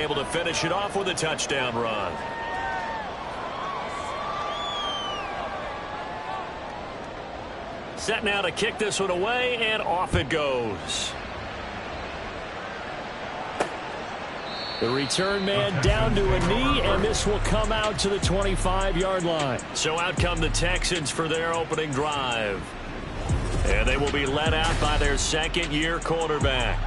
able to finish it off with a touchdown run. Set now to kick this one away, and off it goes. The return man down to a knee, and this will come out to the 25-yard line. So out come the Texans for their opening drive. And they will be led out by their second-year quarterback.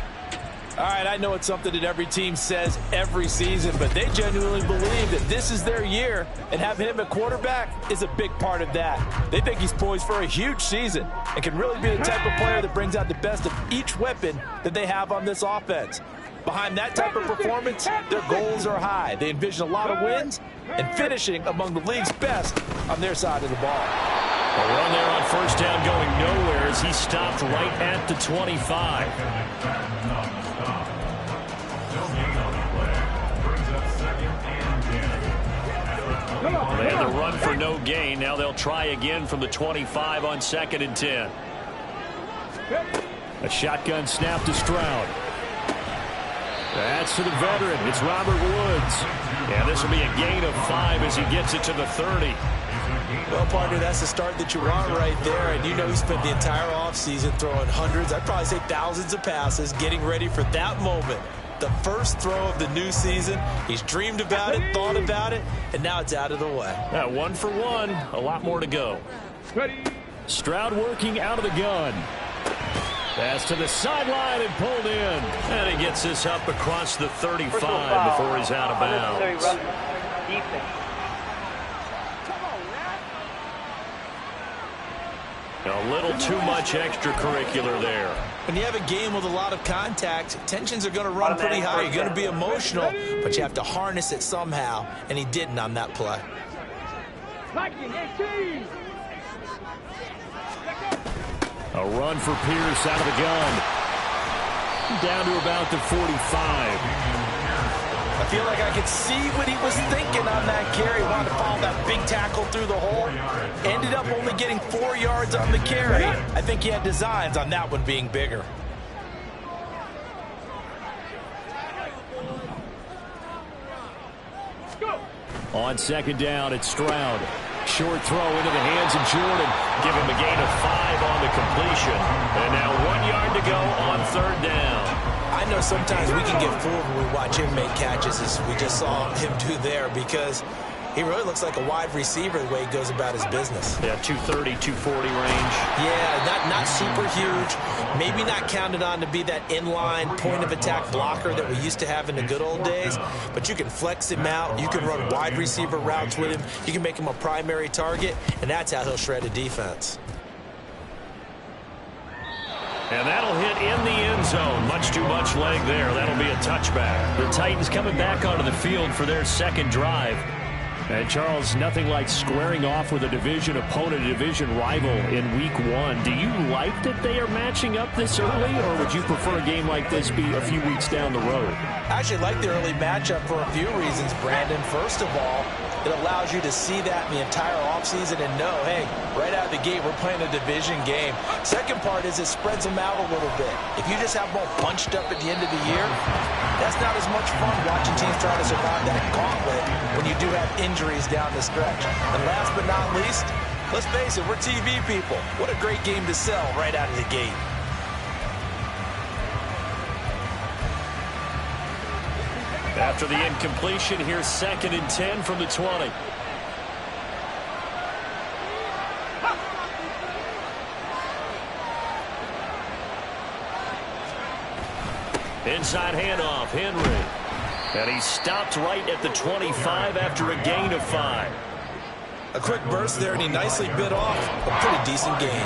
All right, I know it's something that every team says every season, but they genuinely believe that this is their year, and having him at quarterback is a big part of that. They think he's poised for a huge season and can really be the type of player that brings out the best of each weapon that they have on this offense. Behind that type of performance, their goals are high. They envision a lot of wins and finishing among the league's best on their side of the ball. A run there on first down going nowhere as he stopped right at the 25. They had the run for no gain. Now they'll try again from the 25 on 2nd and 10. A shotgun snap to Stroud. That's to the veteran. It's Robert Woods. And this will be a gain of 5 as he gets it to the 30. Well, partner, that's the start that you want right there. And you know he spent the entire offseason throwing hundreds, I'd probably say thousands of passes, getting ready for that moment. The first throw of the new season. He's dreamed about it, thought about it, and now it's out of the way. 1 for 1. A lot more to go. Stroud working out of the gun. Pass to the sideline and pulled in. And he gets this up across the 35 before he's out of bounds. A little too much extracurricular there. When you have a game with a lot of contact, tensions are going to run pretty high. You're going to be emotional, but you have to harness it somehow, and he didn't on that play. A run for Pierce out of the gun. Down to about the 45. I feel like I could see what he was thinking on that carry. Wanted to follow that big tackle through the hole. Ended up only getting 4 yards on the carry. I think he had designs on that one being bigger. On 2nd down, it's Stroud. Short throw into the hands of Jordan. Give him a gain of 5 on the completion. And now 1 yard to go on 3rd down. I know sometimes we can get fooled when we watch him make catches, as we just saw him do there, because he really looks like a wide receiver the way he goes about his business. Yeah, 230, 240 range. Yeah, not super huge. Maybe not counted on to be that inline point-of-attack blocker that we used to have in the good old days, but you can flex him out. You can run wide receiver routes with him. You can make him a primary target, and that's how he'll shred a defense. And that'll hit in the end zone. Much too much leg there. That'll be a touchback. The Titans coming back onto the field for their second drive. And, Charles, nothing like squaring off with a division opponent, a division rival in Week 1. Do you like that they are matching up this early, or would you prefer a game like this be a few weeks down the road? I actually like the early matchup for a few reasons, Brandon. First of all, it allows you to see that in the entire offseason and know, hey, right out of the gate, we're playing a division game. Second part is it spreads them out a little bit. If you just have them all bunched up at the end of the year, that's not as much fun watching teams try to survive that gauntlet when you do have injuries down the stretch. And last but not least, let's face it, we're TV people. What a great game to sell right out of the gate. After the incompletion, here's 2nd and 10 from the 20. Inside handoff, Henry. And he stopped right at the 25 after a gain of 5. A quick burst there, and he nicely bit off a pretty decent gain.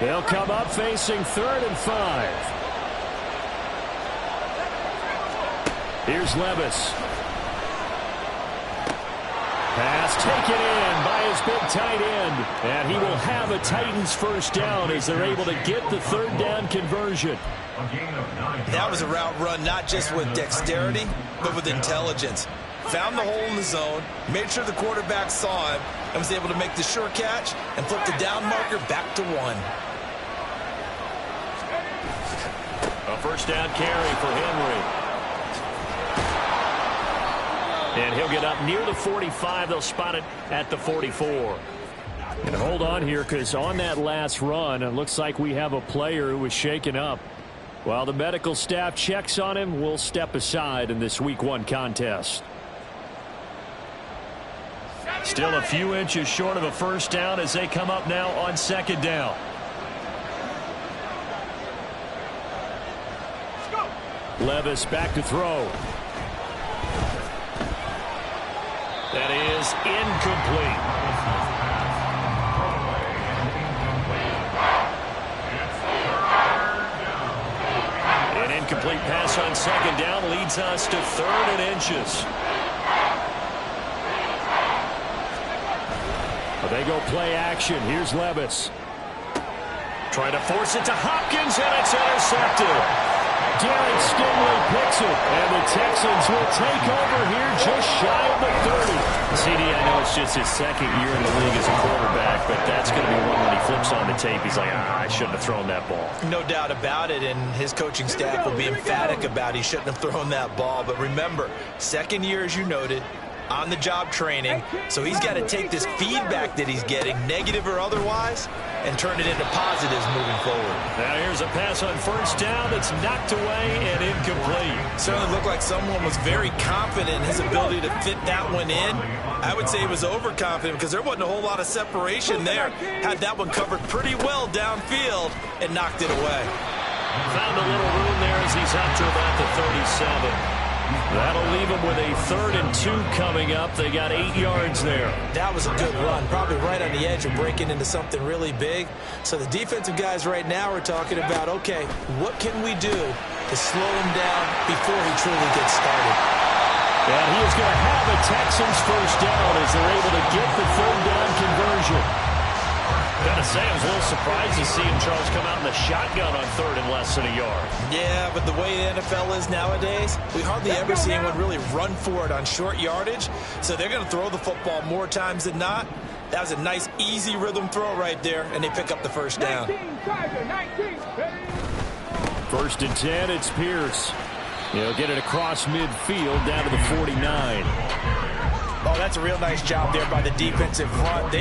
They'll come up facing 3rd and 5. Here's Levis. Pass taken in by his big tight end. And he will have a Titans first down as they're able to get the 3rd down conversion. That was a route run not just with dexterity, but with intelligence. found the hole in the zone, made sure the quarterback saw him, and was able to make the sure catch and flip the down marker back to 1. A first down carry for Henry. And he'll get up near the 45. They'll spot it at the 44. And hold on here, because on that last run, it looks like we have a player who was shaken up. While the medical staff checks on him, we'll step aside in this Week 1 contest. Still a few inches short of a first down as they come up now on second down. Levis back to throw. That is incomplete. An incomplete pass on second down leads us to 3rd and inches. They go play action. Here's Levis. Trying to force it to Hopkins, and it's intercepted. Derek Stingley picks it, and the Texans will take over here just shy of the 30. CD, I know it's just his second year in the league as a quarterback, but that's going to be one when he flips on the tape. He's like, I shouldn't have thrown that ball. No doubt about it, and his coaching staff will be emphatic about he shouldn't have thrown that ball. But remember, second year, as you noted, on-the-job training, so he's got to take this feedback that he's getting, negative or otherwise, and turn it into positives moving forward. Now here's a pass on first down that's knocked away and incomplete. Certainly looked like someone was very confident in his ability to fit that one in. I would say he was overconfident because there wasn't a whole lot of separation there. Had that one covered pretty well downfield and knocked it away. Found a little room there as he's up to about the 37. That'll leave them with a 3rd and 2 coming up. They got 8 yards there. That was a good run, probably right on the edge of breaking into something really big. So the defensive guys right now are talking about, okay, what can we do to slow him down before he truly gets started? And he is going to have a Texans first down as they're able to get the 3rd down conversion. Gotta say, I was a little surprised to see him, Charles, come out in the shotgun on 3rd and less than a yard. Yeah, but the way the NFL is nowadays, we hardly ever see anyone really run for it on short yardage. So they're going to throw the football more times than not. That was a nice, easy rhythm throw right there, and they pick up the first down. 1st and 10, it's Pierce. He'll get it across midfield down to the 49. Oh, that's a real nice job there by the defensive front.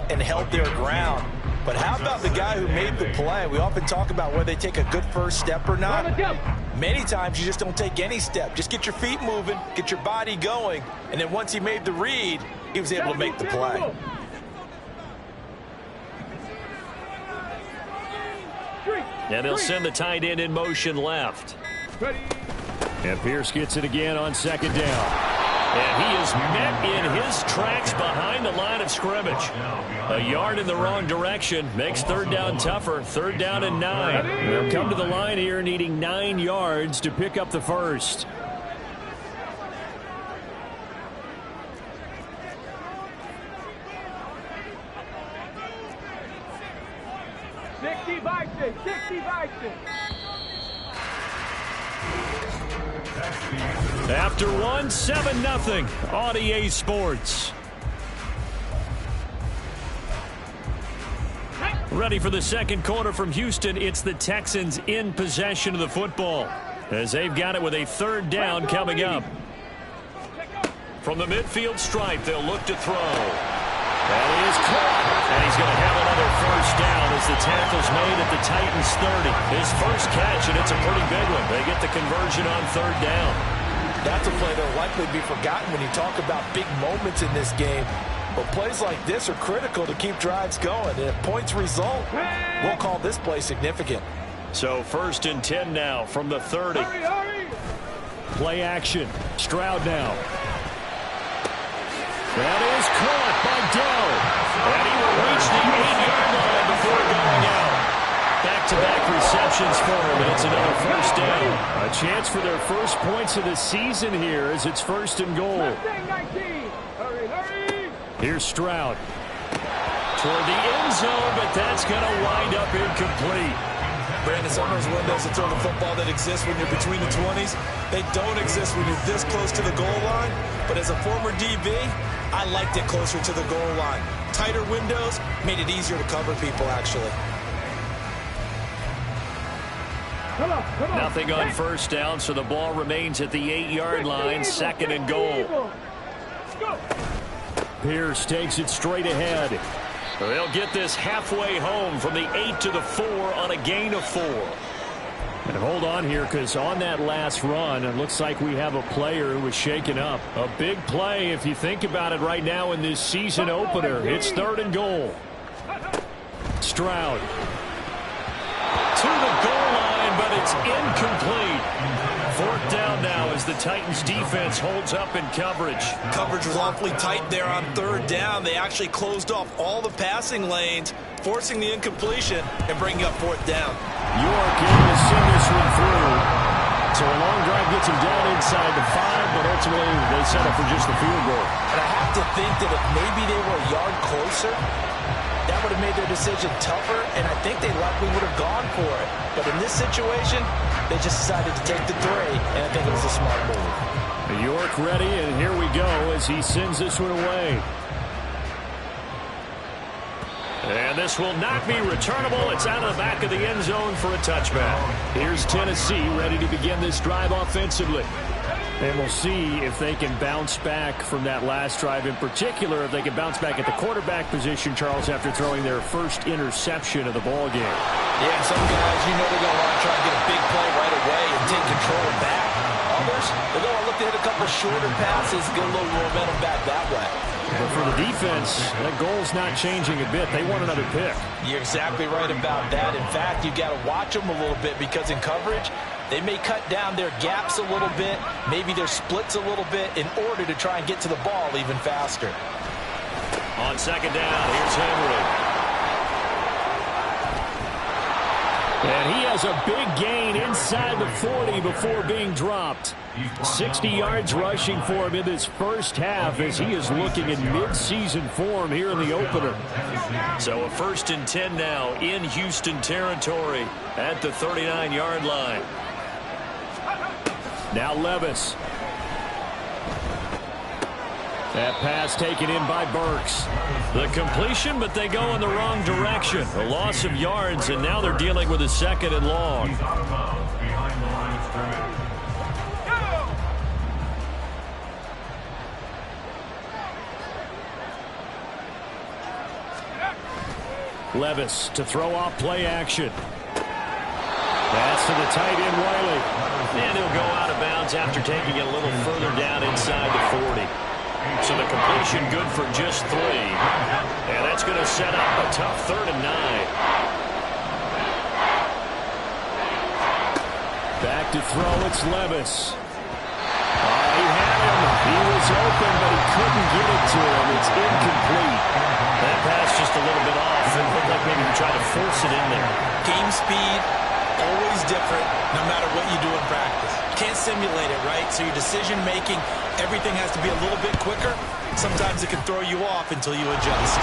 And held their ground. But how about the guy who made the play? We often talk about whether they take a good first step or not. Many times you just don't take any step. Just get your feet moving, get your body going, and then once he made the read, he was able to make the play. And they'll send the tight end in motion left. And Pierce gets it again on second down. And he is met in his tracks behind the line of scrimmage. A yard in the wrong direction makes 3rd down tougher. 3rd down and 9. They'll come to the line here needing 9 yards to pick up the first. After one, 7-0 on EA Sports. Ready for the second quarter from Houston. It's the Texans in possession of the football as they've got it with a 3rd down coming up. From the midfield stripe, they'll look to throw. And he is caught. And he's going to have another first down as the tackle's made at the Titans' 30. His first catch, and it's a pretty big one. They get the conversion on 3rd down. That's a play that'll likely be forgotten when you talk about big moments in this game. But plays like this are critical to keep drives going. And if points result, we'll call this play significant. So 1st and 10 now from the 30. Play action. Stroud now. That is caught by Dell. And he will reach the 8-yard line before going out. Back-to-back receptions for him, and it's another first down. A chance for their first points of the season here as it's 1st and goal. Here's Stroud. Toward the end zone, but that's going to wind up incomplete. Brandon, some of those windows to throw the football that exist when you're between the 20s, they don't exist when you're this close to the goal line. But as a former DB, I liked it closer to the goal line. Tighter windows made it easier to cover people, actually. Nothing on first down, so the ball remains at the 8-yard line, 2nd and goal. Pierce takes it straight ahead. They'll get this halfway home from the 8 to the 4 on a gain of 4. And hold on here, because on that last run, it looks like we have a player who was shaken up. A big play if you think about it right now in this season opener. It's 3rd and goal. Stroud. To the goal line, but it's incomplete. 4th down now as the Titans defense holds up in coverage. Coverage was awfully tight there on 3rd down. They actually closed off all the passing lanes, forcing the incompletion and bringing up 4th down. York able to send this one through. So a long drive gets him down inside the 5, but ultimately they settle for just the field goal. And I have to think that if maybe they were a yard closer, that would have made their decision tougher, and I think they likely would have gone for it. But in this situation, they just decided to take the 3, and I think it was a smart move. York ready, and here we go as he sends this one away. And this will not be returnable. It's out of the back of the end zone for a touchback. Here's Tennessee ready to begin this drive offensively. And we'll see if they can bounce back from that last drive. In particular, if they can bounce back at the quarterback position, Charles, after throwing their first interception of the ball game. Yeah, some guys, you know they're going to want to try and get a big play right away and take control back. Others, they're going to look to hit a couple shorter passes, get a little momentum back that way. But for the defense, that goal's not changing a bit. They want another pick. You're exactly right about that. In fact, you got to watch them a little bit because in coverage, they may cut down their gaps a little bit, maybe their splits a little bit in order to try and get to the ball even faster. On 2nd down, here's Henry. And he has a big gain inside the 40 before being dropped. 60 yards rushing for him in this first half as he is looking in mid-season form here in the opener. So a 1st and 10 now in Houston territory at the 39-yard line. Now Levis. That pass taken in by Burks. The completion, but they go in the wrong direction. A loss of yards, and now they're dealing with a 2nd and long. Levis to throw off play action. Pass to the tight end, Wiley. And he'll go out of bounds after taking it a little further down inside the 40. So the completion good for just 3. And that's going to set up a tough 3rd and 9. Back to throw, it's Levis. He had him. He was open, but he couldn't get it to him. It's incomplete. That pass just a little bit off. It looked like maybe he tried to force it in there. Game speed, always different, no matter what you do in practice. You can't simulate it, right? So your decision-making, everything has to be a little bit quicker. Sometimes it can throw you off until you adjust.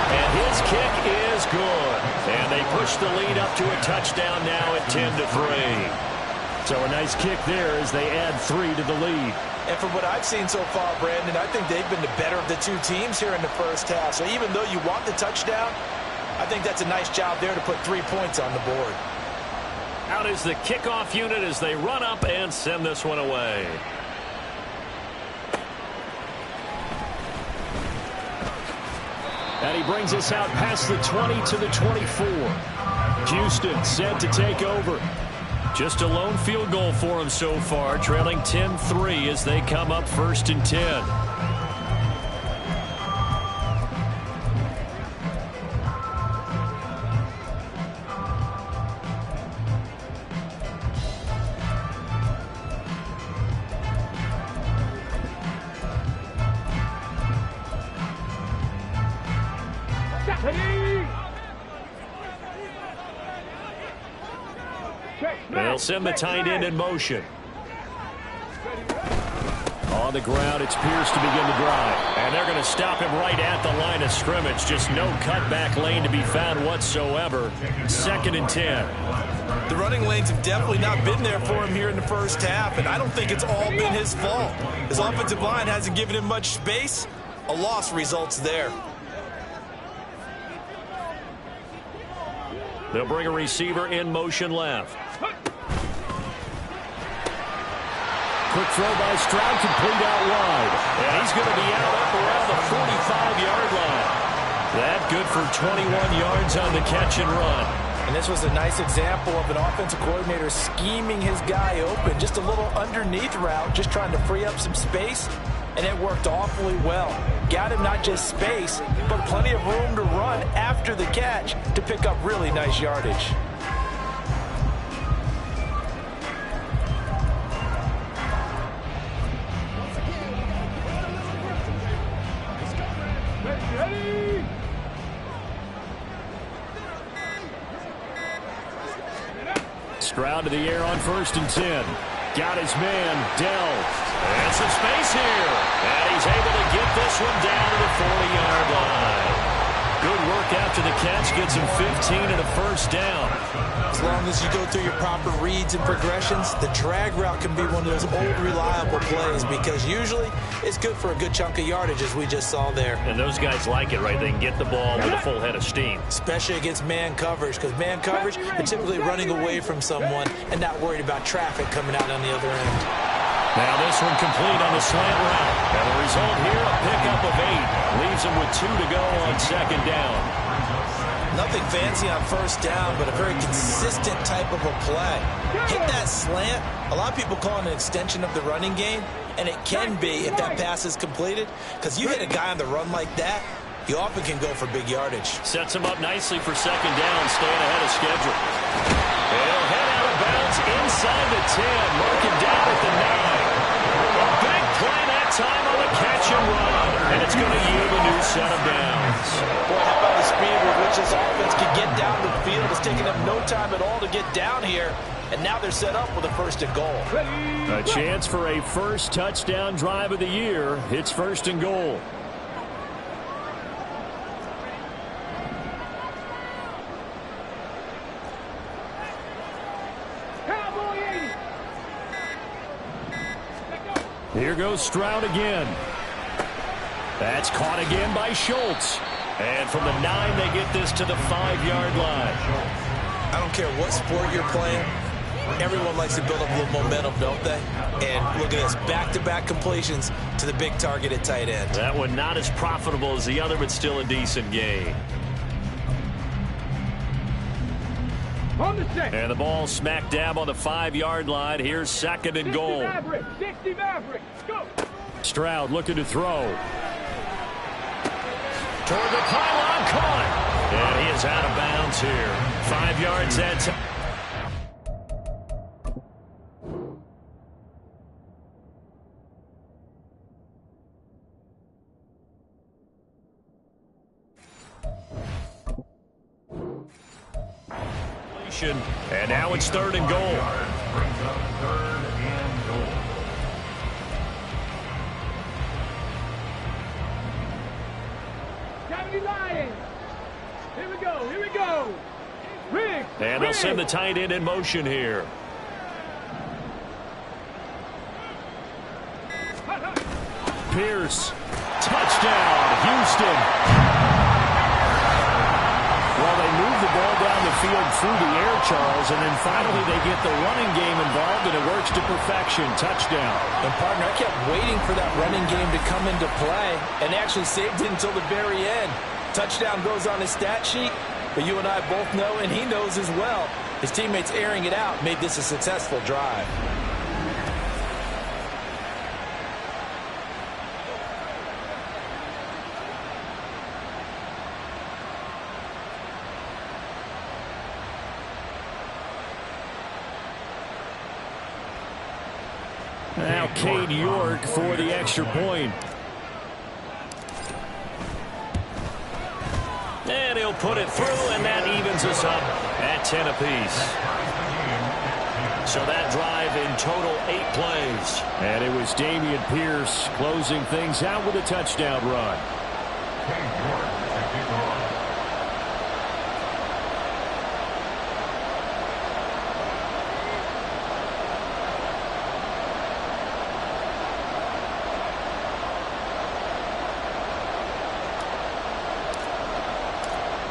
And his kick is good. And they push the lead up to a touchdown now at 10-3. So a nice kick there as they add 3 to the lead. And from what I've seen so far, Brandon, I think they've been the better of the 2 teams here in the first half. So even though you want the touchdown, I think that's a nice job there to put 3 points on the board. Out is the kickoff unit as they run up and send this one away. And he brings us out past the 20 to the 24. Houston set to take over. Just a lone field goal for him so far, trailing 10-3 as they come up 1st and 10. They'll send the tight end in motion. On On the ground, it's Pierce to begin the drive. And they're going to stop him right at the line of scrimmage. Just no cutback lane to be found whatsoever. 2nd and 10. The running lanes have definitely not been there for him here in the first half, and I don't think it's all been his fault. His offensive line hasn't given him much space. A loss results there. They'll bring a receiver in motion left. Quick throw by Stroud, complete out wide. And he's going to be out up around the 45-yard line. That good for 21 yards on the catch and run. And this was a nice example of an offensive coordinator scheming his guy open. Just a little underneath route, just trying to free up some space. And it worked awfully well. Got him not just space, but plenty of room to run after the catch to pick up really nice yardage. Stroud to the air on 1st and 10. Got his man, Dell. And some space here. And he's able to get this one down to the 40-yard line. Good work after the catch. Gets him 15 and a first down. As long as you go through your proper reads and progressions, the drag route can be one of those old reliable plays because usually it's good for a good chunk of yardage as we just saw there. And those guys like it, right? They can get the ball with a full head of steam. Especially against man coverage, because man coverage, you're typically running away from someone and not worried about traffic coming out on the other end. Now this one complete on the slant route. And the result here, a pickup of 8. Leaves him with 2 to go on 2nd down. Nothing fancy on 1st down, but a very consistent type of a play. Hit that slant. A lot of people call it an extension of the running game, and it can be if that pass is completed, because you hit a guy on the run like that, you often can go for big yardage. Sets him up nicely for 2nd down, staying ahead of schedule. He'll head out of bounds inside the 10, mark him down at the 9. A big play that time on the catch and run, and it's going to yield a new set of downs. Boy, how about the speed with which this offense can get down the field? It's taken them no time at all to get down here, and now they're set up with a 1st and goal. A chance for a first touchdown drive of the year. It's 1st and goal. Here goes Stroud again. That's caught again by Schultz. And from the 9, they get this to the 5-yard line. I don't care what sport you're playing. Everyone likes to build up a little momentum, don't they? And look at this, back-to-back completions to the big target at tight end. That one not as profitable as the other, but still a decent gain. And the ball smack dab on the 5-yard line. Here's 2nd and goal. Stroud looking to throw. Toward the pylon, caught. And he is out of bounds here. 5 yards that time. And now it's 3rd and goal. Here we go, here we go. And they'll send the tight end in motion here. Pierce, touchdown, Houston. Well, they move the ball down the field through the air, Charles, and then finally they get the running game involved, and it works to perfection. Touchdown. And, partner, I kept waiting for that running game to come into play and actually saved it until the very end. Touchdown goes on his stat sheet, but you and I both know, and he knows as well, his teammates airing it out made this a successful drive. Now Cade York for the extra point. And he'll put it through, and that evens us up at 10 apiece. So that drive in total 8 plays. And it was Dameon Pierce closing things out with a touchdown run.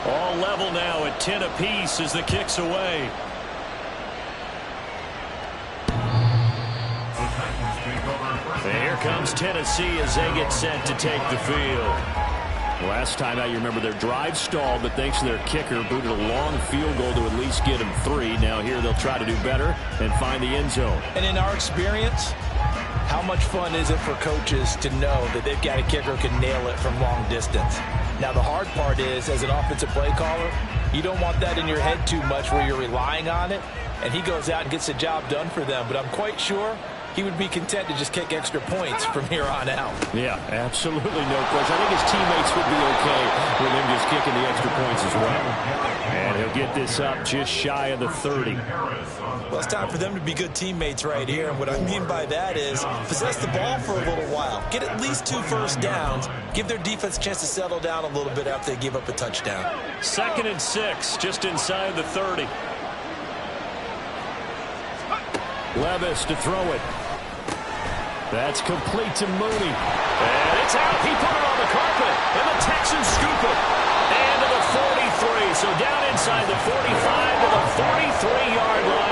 All level now at 10 apiece as the kick's away. And here comes Tennessee as they get set to take the field. Last time out, you remember their drive stalled, but thanks to their kicker, booted a long field goal to at least get them 3. Now here they'll try to do better and find the end zone. And in our experience, how much fun is it for coaches to know that they've got a kicker who can nail it from long distance? Now, the hard part is, as an offensive play caller, you don't want that in your head too much where you're relying on it, and he goes out and gets the job done for them. But I'm quite sure he would be content to just kick extra points from here on out. Yeah, absolutely no question. I think his teammates would be okay with him just kicking the extra points as well. And he'll get this up just shy of the 30. Well, it's time for them to be good teammates right here. And what I mean by that is possess the ball for a little while. Get at least 2 first downs. Give their defense a chance to settle down a little bit after they give up a touchdown. 2nd and 6, just inside the 30. Levis to throw it. That's complete to Mooney. And it's out. He put it on the carpet. And the Texans scoop it. And to the 43. So down inside the 45 to the 43-yard line.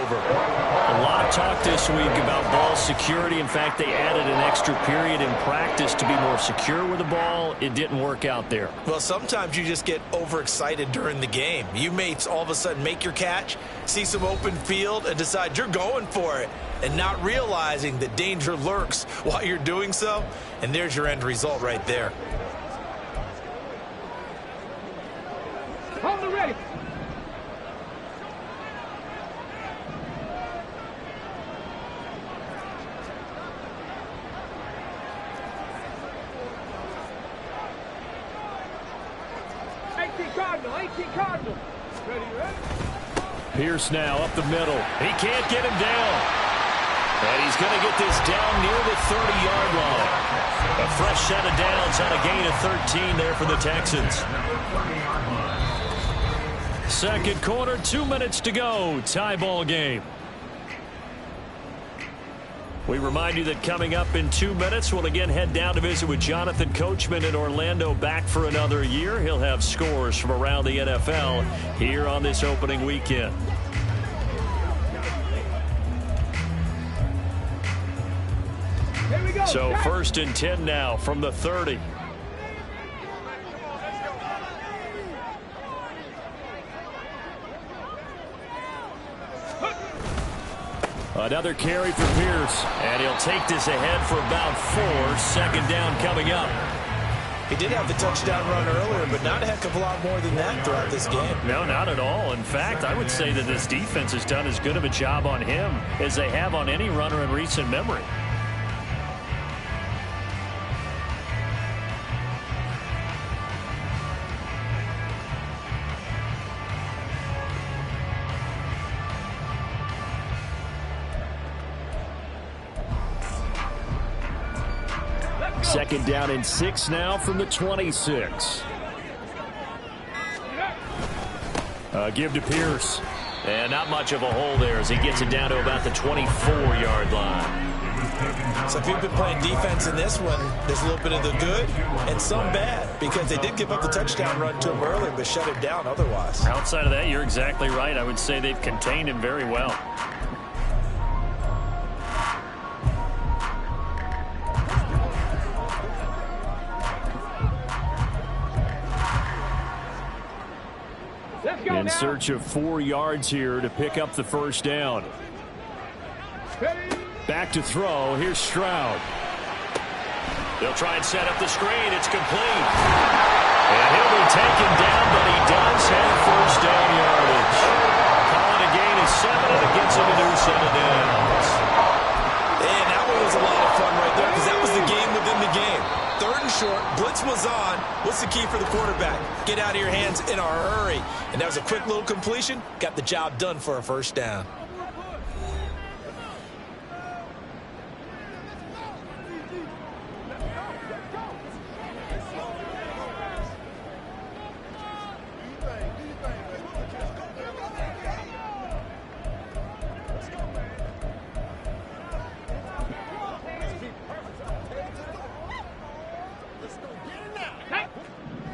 over. A lot of talk this week about ball security. In fact, they added an extra period in practice to be more secure with the ball. It didn't work out there. Well, sometimes you just get overexcited during the game. You may all of a sudden make your catch, see some open field, and decide you're going for it, and not realizing that danger lurks while you're doing so. And there's your end result right there. Hold the ready. Cardinal. Ready. Pierce now up the middle. He can't get him down. And he's going to get this down near the 30-yard line. A fresh set of downs on a gain of 13 there for the Texans. Second quarter, 2 minutes to go. Tie ball game. We remind you that coming up in 2 minutes, we'll again head down to visit with Jonathan Coachman in Orlando, back for another year. He'll have scores from around the NFL here on this opening weekend. Here we go. So 1st and 10 now from the 30. Another carry for Pierce, and he'll take this ahead for about 4. 2nd down coming up. He did have the touchdown run earlier, but not a heck of a lot more than that throughout this game. No, not at all. In fact, I would say that this defense has done as good of a job on him as they have on any runner in recent memory. Second down and 6 now from the 26. Give to Pierce. And not much of a hole there as he gets it down to about the 24-yard line. So if you've been playing defense in this one, there's a little bit of the good and some bad, because they did give up the touchdown run to him earlier but shut him down otherwise. Outside of that, you're exactly right. I would say they've contained him very well. In search of 4 yards here to pick up the first down. Back to throw. Here's Stroud. They'll try and set up the screen. It's complete. And he'll be taken down, but he does have first down yardage. Calling a gain of 7, and it gets him a new set of downs. And that one was a lot of fun right there, because that was the game within the game. 3rd and short, blitz was on. What's the key for the quarterback? Get out of your hands in a hurry. And that was a quick little completion. Got the job done for a first down.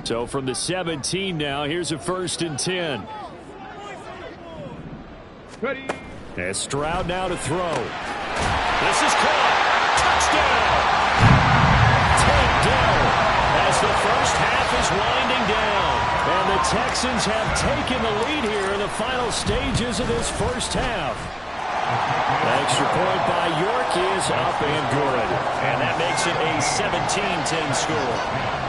So from the 17 now, here's a 1st and 10. Ready. As Stroud now to throw. This is caught. Touchdown. Takedown as the first half is winding down. And the Texans have taken the lead here in the final stages of this first half. The extra point by York is up and good. And that makes it a 17-10 score.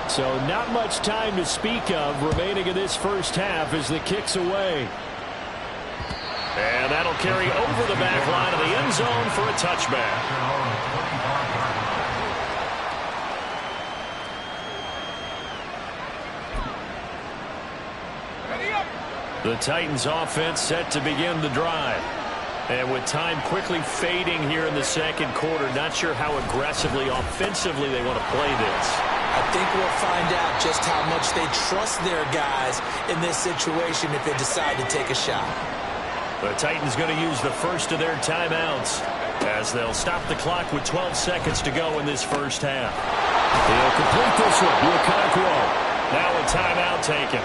So not much time to speak of remaining in this first half as the kick's away. And that'll carry over the back line of the end zone for a touchback. The Titans offense set to begin the drive. And with time quickly fading here in the second quarter, not sure how aggressively, offensively they want to play this. I think we'll find out just how much they trust their guys in this situation if they decide to take a shot. The Titans going to use the first of their timeouts as they'll stop the clock with 12 seconds to go in this first half. He'll complete this one to Okonkwo. Now a timeout taken.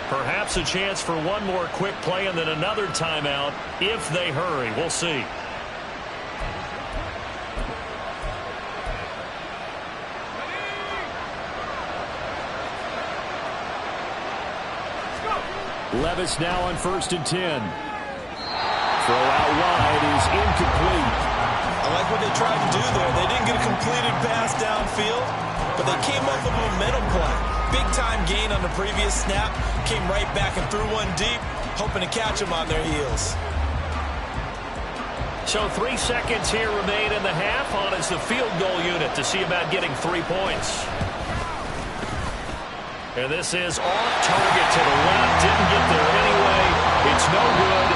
Perhaps a chance for one more quick play and then another timeout if they hurry. We'll see. Levis now on 1st and 10. Throw out wide is incomplete. I like what they tried to do there. They didn't get a completed pass downfield, but they came up with a momentum play. Big-time gain on the previous snap. Came right back and threw one deep, hoping to catch them on their heels. So 3 seconds here remain in the half. On is the field goal unit to see about getting 3 points. And this is off target to the left. Didn't get there anyway. It's no good.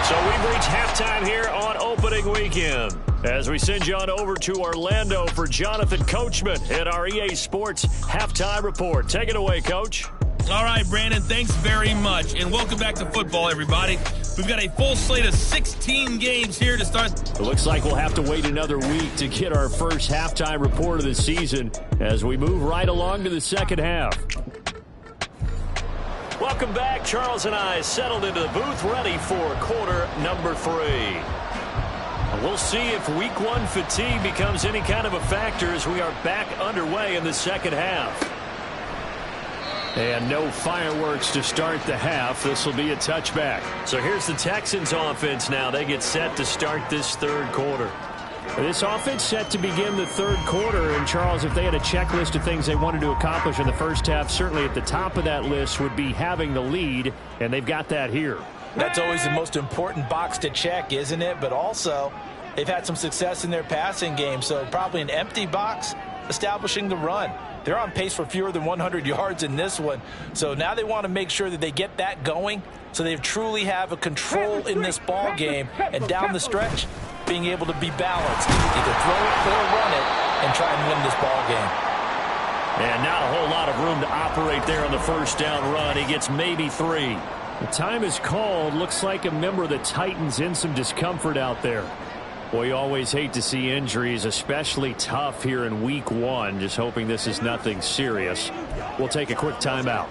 So we've reached halftime here on opening weekend. As we send you on over to Orlando for Jonathan Coachman at our EA Sports Halftime Report. Take it away, Coach. All right, Brandon, thanks very much. And welcome back to football, everybody. We've got a full slate of 16 games here to start. It looks like we'll have to wait another week to get our first halftime report of the season as we move right along to the second half. Welcome back. Charles and I settled into the booth ready for quarter number 3. We'll see if week 1 fatigue becomes any kind of a factor as we are back underway in the second half. And no fireworks to start the half. This will be a touchback. So here's the Texans offense now. They get set to start this third quarter. This offense set to begin the third quarter. And, Charles, if they had a checklist of things they wanted to accomplish in the first half, certainly at the top of that list would be having the lead, and they've got that here. That's always the most important box to check, isn't it? But also, they've had some success in their passing game, so probably an empty box establishing the run. They're on pace for fewer than 100 yards in this one, so now they want to make sure that they get that going so they truly have a control in this ball game, and down the stretch, being able to be balanced, either throw it or run it, and try and win this ball game. And not a whole lot of room to operate there on the first down run. He gets maybe 3. The time is called. Looks like a member of the Titans in some discomfort out there. Boy, you always hate to see injuries, especially tough here in week 1. Just hoping this is nothing serious. We'll take a quick timeout.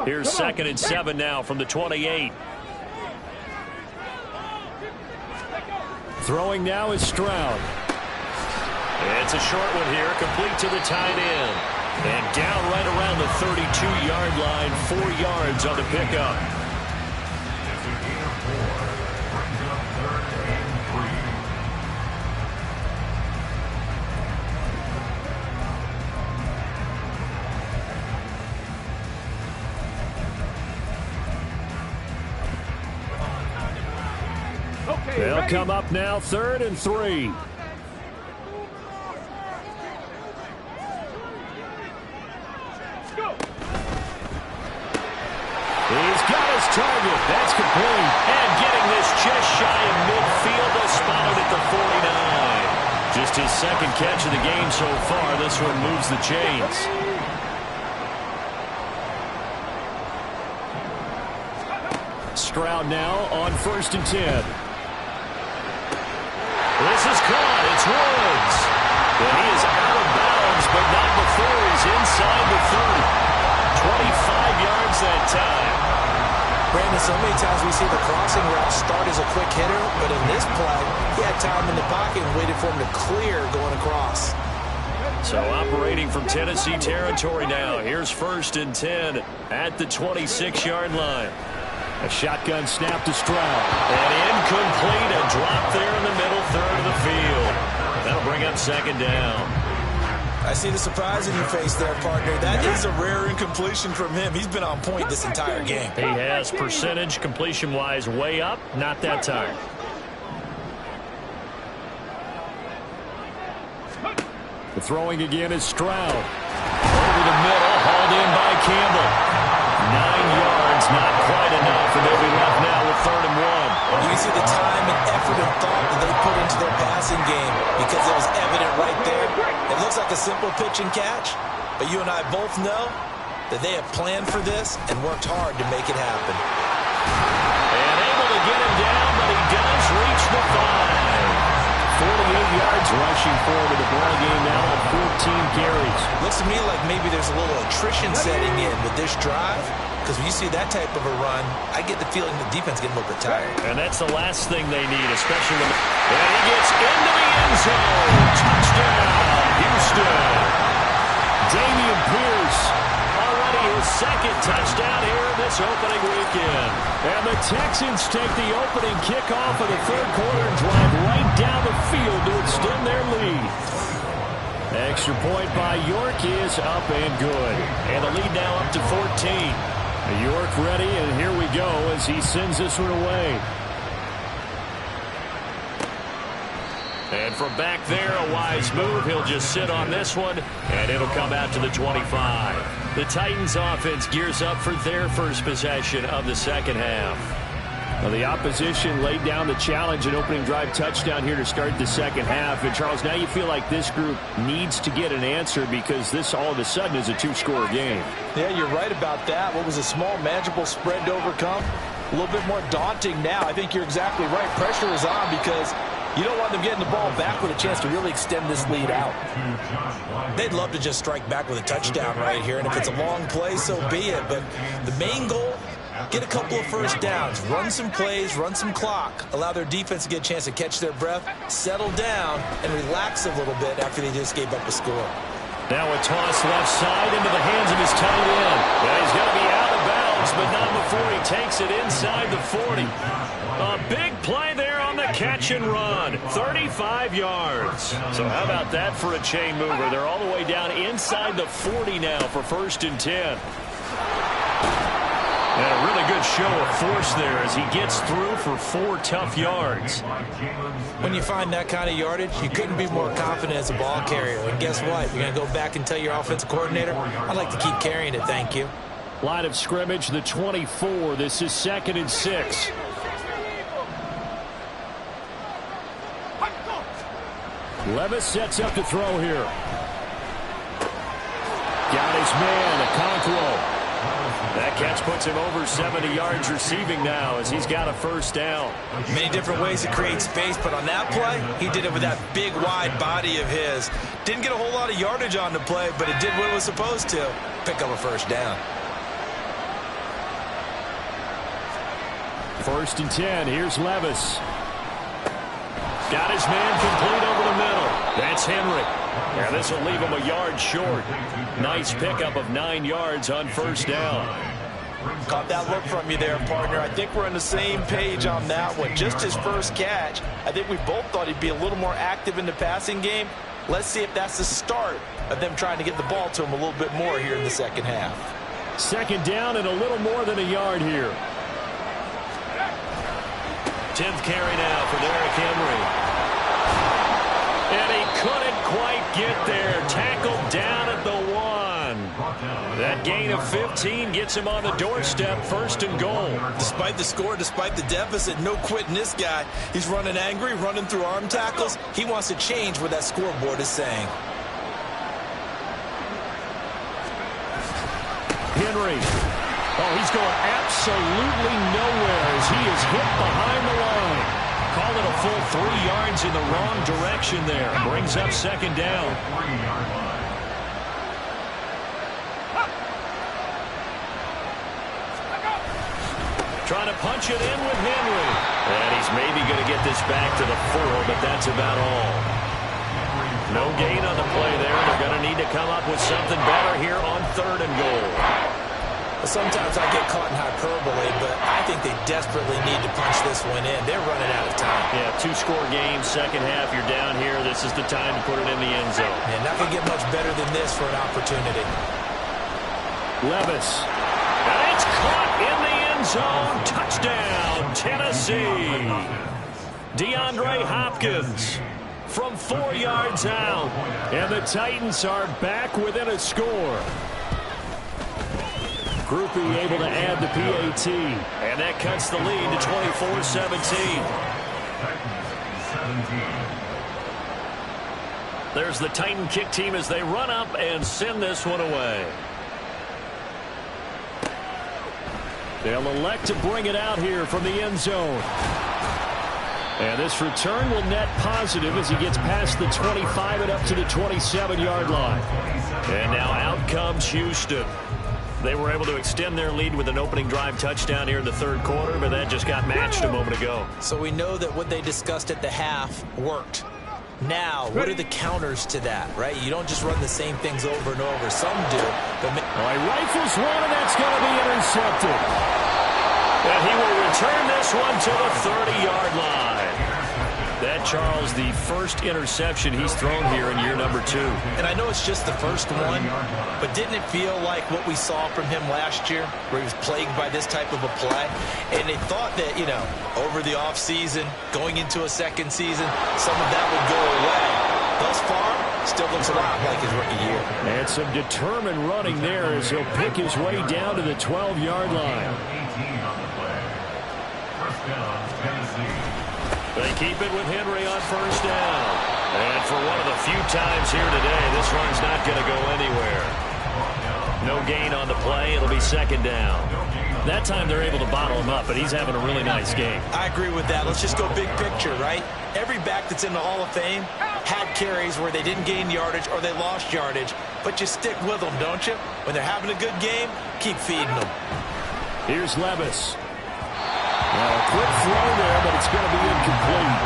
Here's 2nd and 7 now from the 28. Throwing now is Stroud. It's a short one here, complete to the tight end. And down right around the 32-yard line, 4 yards on the pickup. They'll come up now, 3rd and 3. He's got his target. That's complete. And getting this just shy of midfield. They'll spot it at the 49. Just his 2nd catch of the game so far. This one moves the chains. Stroud now on 1st and 10. This is caught. It's Woods. And he is out of bounds, but not before he's inside the 30. 25 yards that time. Brandon, so many times we see the crossing route start as a quick hitter, but in this play, he had time in the pocket and waited for him to clear going across. So operating from Tennessee territory now. Here's 1st and 10 at the 26-yard line. A shotgun snap to Stroud. And incomplete. A drop there in the middle third of the field. That'll bring up 2nd down. I see the surprise in your face there, partner. That is a rare incompletion from him. He's been on point this entire game. He has percentage completion-wise way up. Not that time. The throwing again is Stroud. Over the middle. Hauled in by Campbell. 9 yards. Not quite enough. And they'll be left now with 3rd and 1. You can see the time and effort and thought that they put into their passing game because it was evident right there. It looks like a simple pitch and catch, but you and I both know that they have planned for this and worked hard to make it happen. And able to get him down, but he does reach the 5. 48 yards rushing forward to the ball game now on 14 carries. Looks to me like maybe there's a little attrition setting in with this drive. Because when you see that type of a run, I get the feeling the defense getting a little bit tired. And that's the last thing they need, especially when... And he gets into the end zone. Touchdown, Houston. Dameon Pierce, already his second touchdown here this opening weekend. And the Texans take the opening kickoff of the third quarter and drive right down the field to extend their lead. Extra point by York is up and good. And the lead now up to 14. York ready, and here we go as he sends this one away. And from back there, a wise move. He'll just sit on this one, and it'll come out to the 25. The Titans offense gears up for their first possession of the second half. Well, the opposition laid down the challenge and opening drive touchdown here to start the second half. And, Charles, now you feel like this group needs to get an answer because this all of a sudden is a two-score game. Yeah, you're right about that. What was a small, manageable spread to overcome? A little bit more daunting now. I think you're exactly right. Pressure is on because you don't want them getting the ball back with a chance to really extend this lead out. They'd love to just strike back with a touchdown right here. And if it's a long play, so be it. But the main goal, get a couple of first downs, run some plays, run some clock, allow their defense to get a chance to catch their breath, settle down, and relax a little bit after they just gave up a score. Now a toss left side into the hands of his tight end. Yeah, he's going to be out of bounds, but not before he takes it inside the 40. A big play there on the catch and run. 35 yards. So how about that for a chain mover? They're all the way down inside the 40 now for 1st and 10. And a really good show of force there as he gets through for 4 tough yards. When you find that kind of yardage, you couldn't be more confident as a ball carrier. And guess what? You're going to go back and tell your offensive coordinator, I'd like to keep carrying it, thank you. Line of scrimmage, the 24. This is 2nd and 6. Levis sets up to throw here. Got his man, Okonkwo. That catch puts him over 70 yards receiving now as he's got a first down. Many different ways to create space, but on that play, he did it with that big, wide body of his. Didn't get a whole lot of yardage on the play, but it did what it was supposed to. Pick up a first down. 1st and 10. Here's Levis. Got his man complete over the middle. That's Henry. Yeah, this will leave him a yard short. Nice pickup of 9 yards on first down. Caught that look from you there, partner. I think we're on the same page on that one. Just his first catch. I think we both thought he'd be a little more active in the passing game. Let's see if that's the start of them trying to get the ball to him a little bit more here in the second half. 2nd down and a little more than a yard here. 10th carry now for Derrick Henry. And he couldn't quite get there. Tackled down at the 1. That gain of 15 gets him on the doorstep, 1st and goal. Despite the score, despite the deficit, no quitting this guy. He's running angry, running through arm tackles. He wants to change what that scoreboard is saying. Henry. Oh, he's going absolutely nowhere as he is hit behind the line. Call it a full 3 yards in the wrong direction there. Brings up 2nd down. Trying to punch it in with Henry. And he's maybe going to get this back to the 4, but that's about all. No gain on the play there. They're going to need to come up with something better here on 3rd and goal. Sometimes I get caught in hyperbole, but I think they desperately need to punch this one in. They're running out of time. Yeah, 2-score game, second half, you're down here. This is the time to put it in the end zone. And not going to get much better than this for an opportunity. Levis. And it's caught in the end zone. Touchdown, Tennessee. DeAndre Hopkins from 4 yards out. And the Titans are back within a score. Groupie able to add the PAT. And that cuts the lead to 24-17. There's the Titan kick team as they run up and send this one away. They'll elect to bring it out here from the end zone. And this return will net positive as he gets past the 25 and up to the 27-yard line. And now out comes Houston. They were able to extend their lead with an opening drive touchdown here in the third quarter, but that just got matched a moment ago. So we know that what they discussed at the half worked. Now, what are the counters to that, right? You don't just run the same things over and over. Some do. But he rifles one, and that's going to be intercepted. And he will return this one to the 30-yard line. That, Charles, the first interception he's thrown here in year number 2. And I know it's just the first one, but didn't it feel like what we saw from him last year, where he was plagued by this type of a play? And they thought that, you know, over the offseason, going into a second season, some of that would go away. Thus far, still looks a lot like his rookie year. And some determined running there as he'll pick his way down to the 12-yard line. They keep it with Henry on first down. And for one of the few times here today, this run's not going to go anywhere. No gain on the play. It'll be second down. That time they're able to bottle him up, but he's having a really nice game. I agree with that. Let's just go big picture, right? Every back that's in the Hall of Fame had carries where they didn't gain yardage or they lost yardage, but you stick with them, don't you? When they're having a good game, keep feeding them. Here's Levis. Now a quick throw there, but it's going to be incomplete.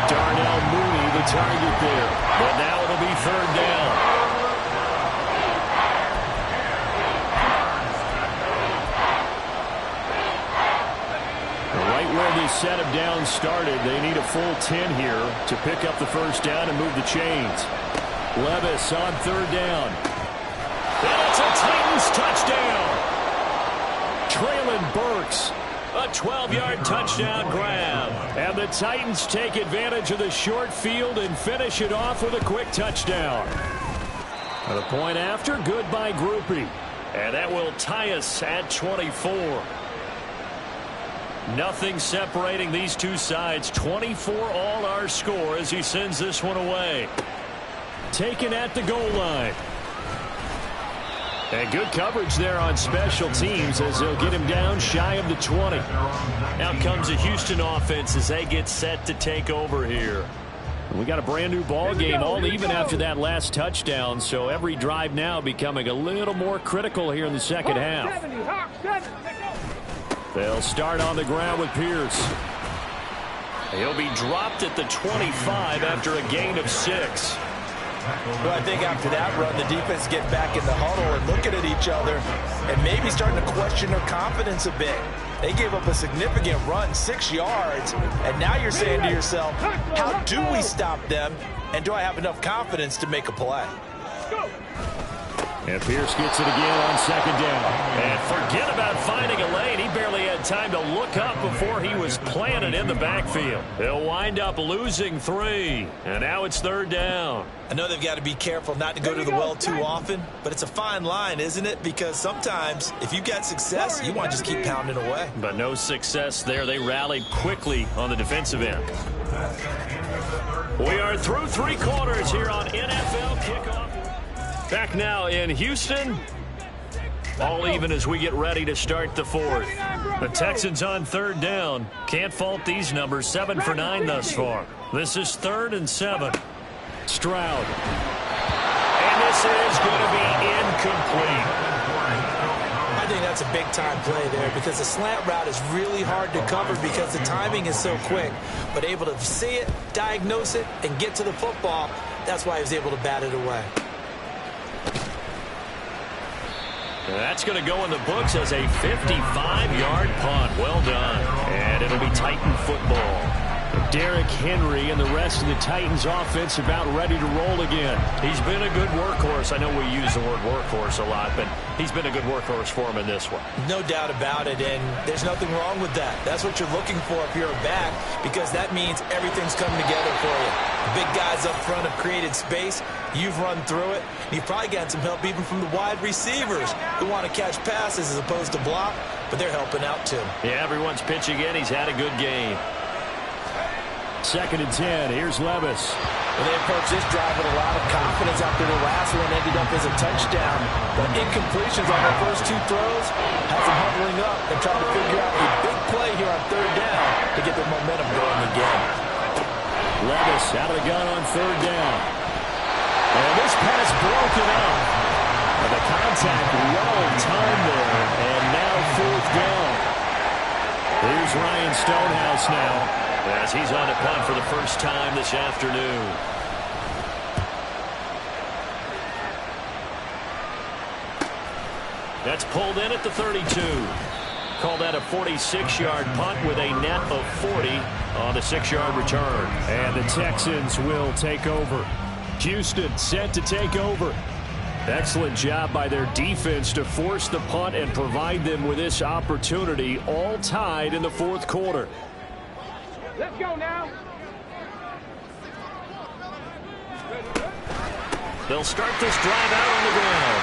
Darnell Mooney, the target there. But now it'll be third down. Right where they set him down started, they need a full 10 here to pick up the first down and move the chains. Levis on third down. And it's a Titans touchdown. Traylon Burks. A 12-yard touchdown grab. And the Titans take advantage of the short field and finish it off with a quick touchdown. And the point after, good by Groupie. And that will tie us at 24. Nothing separating these two sides. 24 all our score as he sends this one away. Taken at the goal line. And good coverage there on special teams as they'll get him down shy of the 20. Out comes the Houston offense as they get set to take over here. We got a brand new ball game, all even after that last touchdown, so every drive now becoming a little more critical here in the second half. They'll start on the ground with Pierce. He'll be dropped at the 25 after a gain of 6. Well, I think after that run, the defense get back in the huddle and looking at each other and maybe starting to question their confidence a bit. They gave up a significant run, 6 yards, and now you're saying to yourself, how do we stop them, and do I have enough confidence to make a play? And Pierce gets it again on second down. And forget about finding a lane. He barely had time to look up before he was planted in the backfield. He'll wind up losing 3. And now it's third down. I know they've got to be careful not to go to the well too often, but it's a fine line, isn't it? Because sometimes if you got success, you want to just keep pounding away. But no success there. They rallied quickly on the defensive end. We are through 3 quarters here on NFL Kickoff. Back now in Houston. All even as we get ready to start the 4th. The Texans on third down. Can't fault these numbers. 7 for 9 thus far. This is 3rd and 7. Stroud. And this is going to be incomplete. I think that's a big-time play there because the slant route is really hard to cover because the timing is so quick. But able to see it, diagnose it, and get to the football, that's why he was able to bat it away. That's going to go in the books as a 55-yard punt. Well done. And it'll be Titan football. Derrick Henry and the rest of the Titans offense about ready to roll again. He's been a good workhorse. I know we use the word workhorse a lot, but he's been a good workhorse for him in this one. No doubt about it, and there's nothing wrong with that. That's what you're looking for if you're a back, because that means everything's coming together for you. The big guys up front have created space. You've run through it. You've probably gotten some help even from the wide receivers who want to catch passes as opposed to block, but they're helping out too. Yeah, everyone's pitching in. He's had a good game. 2nd and 10. Here's Levis. Well, they approached this drive with a lot of confidence after the last one ended up as a touchdown. But incompletions on their first 2 throws has them huddling up and trying to figure out a big play here on 3rd down to get their momentum going again. Levis out of the gun on 3rd down. And this pass broken up. And the contact well in time there. And now 4th down. Here's Ryan Stonehouse now, as he's on a punt for the first time this afternoon. That's pulled in at the 32. Call that a 46-yard punt with a net of 40 on the 6-yard return. And the Texans will take over. Houston set to take over. Excellent job by their defense to force the punt and provide them with this opportunity, all tied in the 4th quarter. Let's go now. They'll start this drive out on the ground.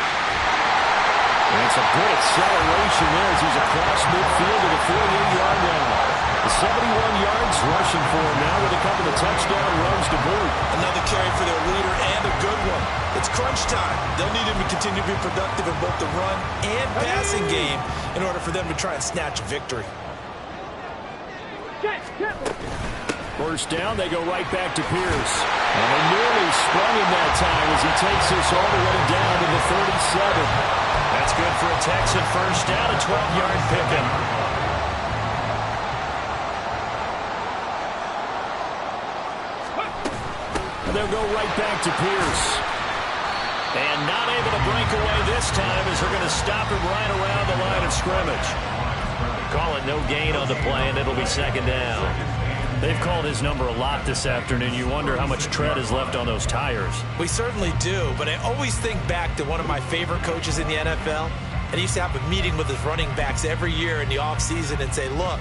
And it's a good acceleration there as he's across midfield to the 48-yard line. The 71 yards rushing for him now with a couple of touchdown runs to boot. Another carry for their leader and a good one. It's crunch time. They'll need him to continue to be productive in both the run and passing game in order for them to try and snatch a victory. First down, they go right back to Pierce. And they nearly sprung him that time as he takes this all the way down to the 37. That's good for a Texan first down, a 12-yard pickup. And they'll go right back to Pierce. And not able to break away this time as they're going to stop him right around the line of scrimmage. Call it no gain on the play, and it'll be 2nd down. They've called his number a lot this afternoon. You wonder how much tread is left on those tires. We certainly do, but I always think back to one of my favorite coaches in the NFL. And he used to have a meeting with his running backs every year in the offseason and say, look,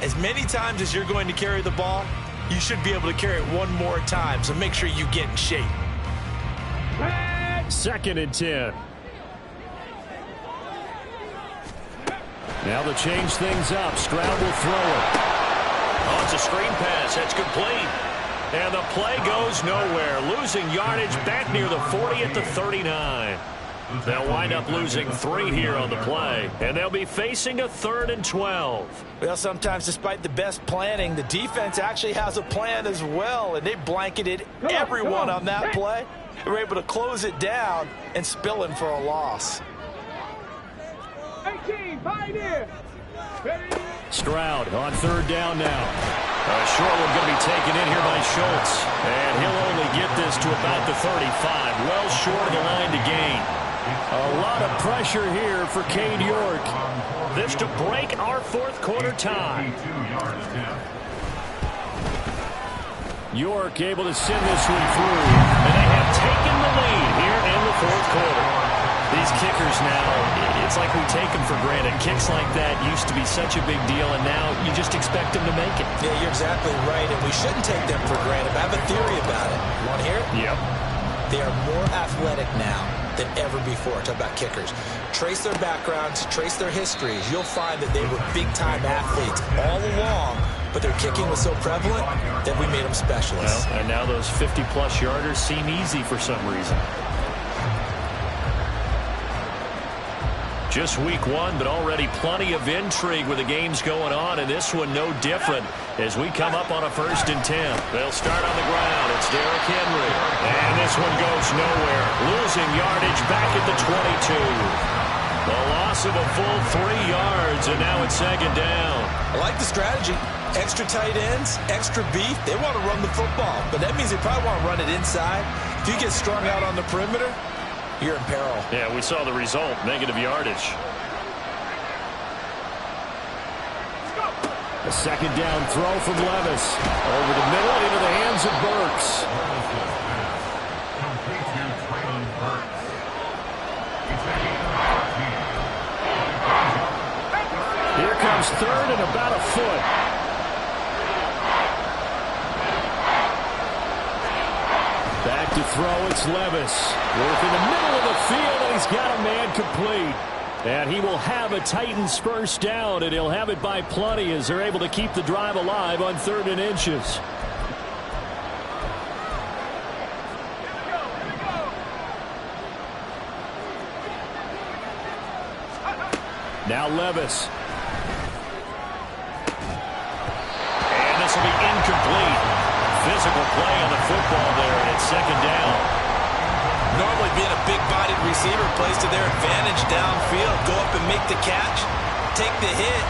as many times as you're going to carry the ball, you should be able to carry it one more time, so make sure you get in shape. 2nd and 10. Now to change things up, Stroud will throw it. Oh, it's a screen pass. That's complete. And the play goes nowhere. Losing yardage back near the 40 at the 39. They'll wind up losing 3 here on the play. And they'll be facing a 3rd and 12. Well, sometimes despite the best planning, the defense actually has a plan as well. And they blanketed everyone on that play. They were able to close it down and spill in for a loss. 18, Pioneer. Stroud on 3rd down now. A short one going to be taken in here by Schultz. And he'll only get this to about the 35. Well short of the line to gain. A lot of pressure here for Cade York. This to break our 4th quarter tie. York able to send this one through. And they have taken the lead here in the 4th quarter. These kickers now, it's like we take them for granted. Kicks like that used to be such a big deal, and now you just expect them to make it. Yeah, you're exactly right, and we shouldn't take them for granted. I have a theory about it. You want to hear it? Yep. They are more athletic now than ever before. Talk about kickers. Trace their backgrounds, trace their histories. You'll find that they were big-time athletes all along, but their kicking was so prevalent that we made them specialists. Well, and now those 50-plus yarders seem easy for some reason. Just week 1, but already plenty of intrigue with the games going on, and this one no different as we come up on a 1st and 10. They'll start on the ground. It's Derrick Henry. And this one goes nowhere. Losing yardage back at the 22. The loss of a full 3 yards, and now it's 2nd down. I like the strategy. Extra tight ends, extra beef. They want to run the football, but that means they probably want to run it inside. If you get strung out on the perimeter, you're in peril. Yeah, we saw the result, negative yardage. A second down throw from Levis. Over the middle into the hands of Burks. Here comes third and about a foot. Back to throw, it's Levis. Work in the middle of the field, and he's got a man complete. And he will have a Titans first down, and he'll have it by plenty as they're able to keep the drive alive on 3rd and inches. Now Levis. And this will be incomplete. Physical play on the football there, and it's 2nd down. Normally being a big-bodied receiver plays to their advantage downfield. Go up and make the catch, take the hit,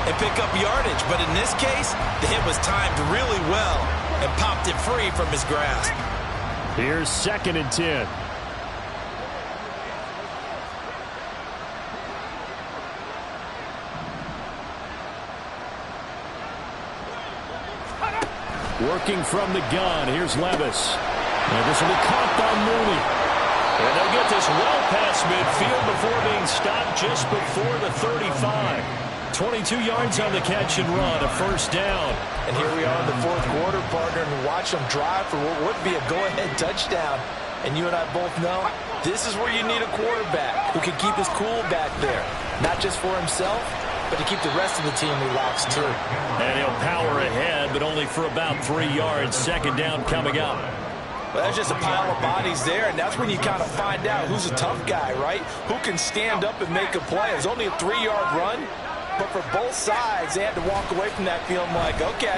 and pick up yardage. But in this case, the hit was timed really well and popped it free from his grasp. Here's 2nd and 10. Working from the gun, here's Levis. And this will be caught by Mooney. And they'll get this well past midfield before being stopped just before the 35. 22 yards on the catch and run, a first down. And here we are in the 4th quarter, partner, and watch them drive for what would be a go-ahead touchdown. And you and I both know this is where you need a quarterback who can keep his cool back there. Not just for himself, but to keep the rest of the team relaxed too. And he'll power ahead, but only for about 3 yards. 2nd down coming up. Well, that's just a pile of bodies there, and that's when you kind of find out who's a tough guy, right? Who can stand up and make a play. It was only a 3-yard run, but for both sides, they had to walk away from that feeling like, okay,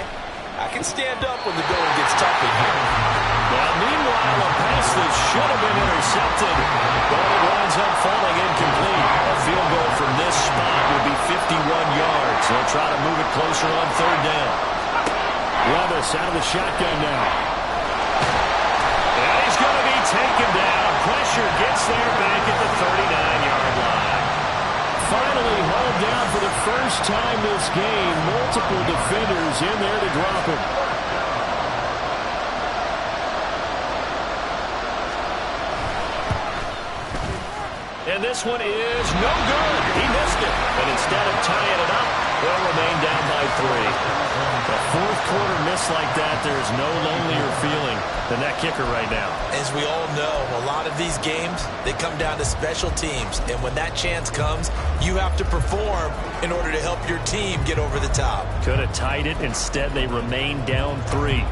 I can stand up when the going gets tough in here. Well, meanwhile, a pass that should have been intercepted, but it winds up falling incomplete. A field goal from this spot will be 51 yards. They'll try to move it closer on 3rd down. Levis out of the shotgun now. And he's going to be taken down. Pressure gets there back at the 39-yard line. Finally hauled down for the first time this game. Multiple defenders in there to drop him. And this one is no good. He missed it. But instead of tying it up, they'll remain down by 3. A 4th quarter miss like that, there's no lonelier feeling than that kicker right now. As we all know, a lot of these games, they come down to special teams. And when that chance comes, you have to perform in order to help your team get over the top. Could have tied it. Instead, they remain down 3.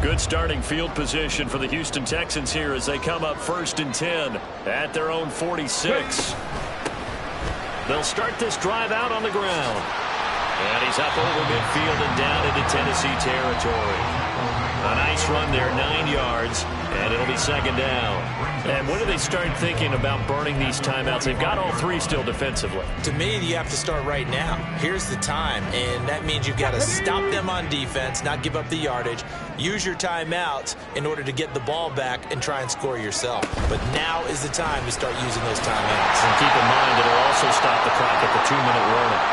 Good starting field position for the Houston Texans here as they come up 1st and 10 at their own 46. They'll start this drive out on the ground. And he's up over midfield and down into Tennessee territory. A nice run there, 9 yards, and it'll be 2nd down. And when do they start thinking about burning these timeouts? They've got all 3 still defensively. To me, you have to start right now. Here's the time, and that means you've got to stop them on defense, not give up the yardage, use your timeouts in order to get the ball back and try and score yourself. But now is the time to start using those timeouts. And keep in mind, it'll also stop the clock at the 2-minute warning.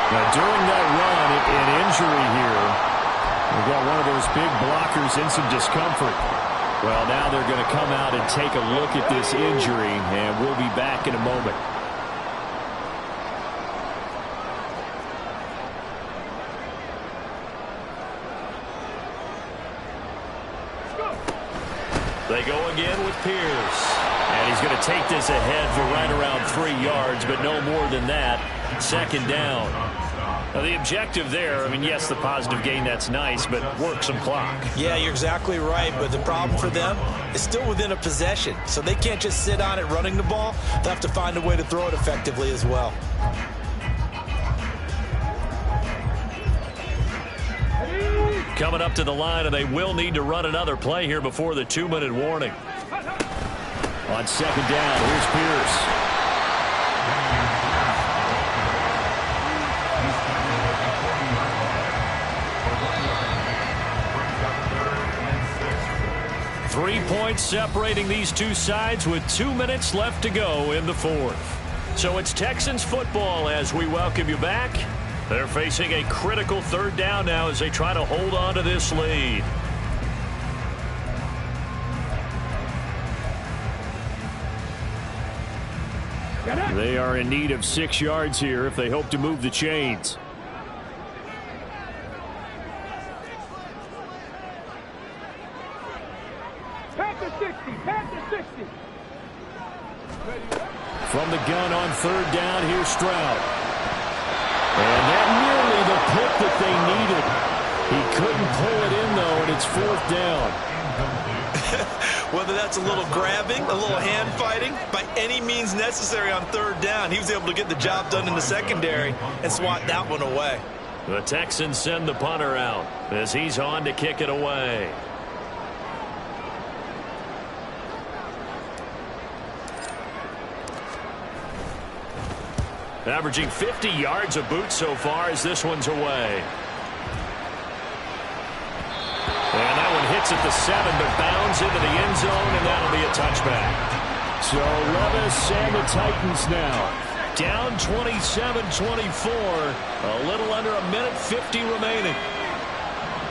Now, during that run, an injury here. We've got one of those big blockers in some discomfort. Well, now they're going to come out and take a look at this injury, and we'll be back in a moment. They go again with Pierce. And he's going to take this ahead for right around 3 yards, but no more than that. 2nd down. Now, the objective there, I mean, yes, the positive gain, that's nice, but work some clock. Yeah, you're exactly right, but the problem for them is still within a possession. So they can't just sit on it running the ball. They'll have to find a way to throw it effectively as well. Coming up to the line, and they will need to run another play here before the 2-minute warning. On 2nd down, here's Pierce. Three points separating these two sides with 2 minutes left to go in the 4th. So it's Texans football as we welcome you back. They're facing a critical third down now as they try to hold on to this lead. They are in need of 6 yards here if they hope to move the chains. Pass to 60. Pass to 60. From the gun on third down, here's Stroud. And that nearly the pick that they needed. He couldn't pull it in, though, and it's fourth down. Whether that's a little grabbing, a little hand fighting, by any means necessary on third down, he was able to get the job done in the secondary and swat that one away. The Texans send the punter out as he's on to kick it away. Averaging 50 yards a boot so far as this one's away. And that one hits at the 7, but bounds into the end zone, and that'll be a touchback. So Levis and the Titans now down 27-24, a little under a minute 50 remaining.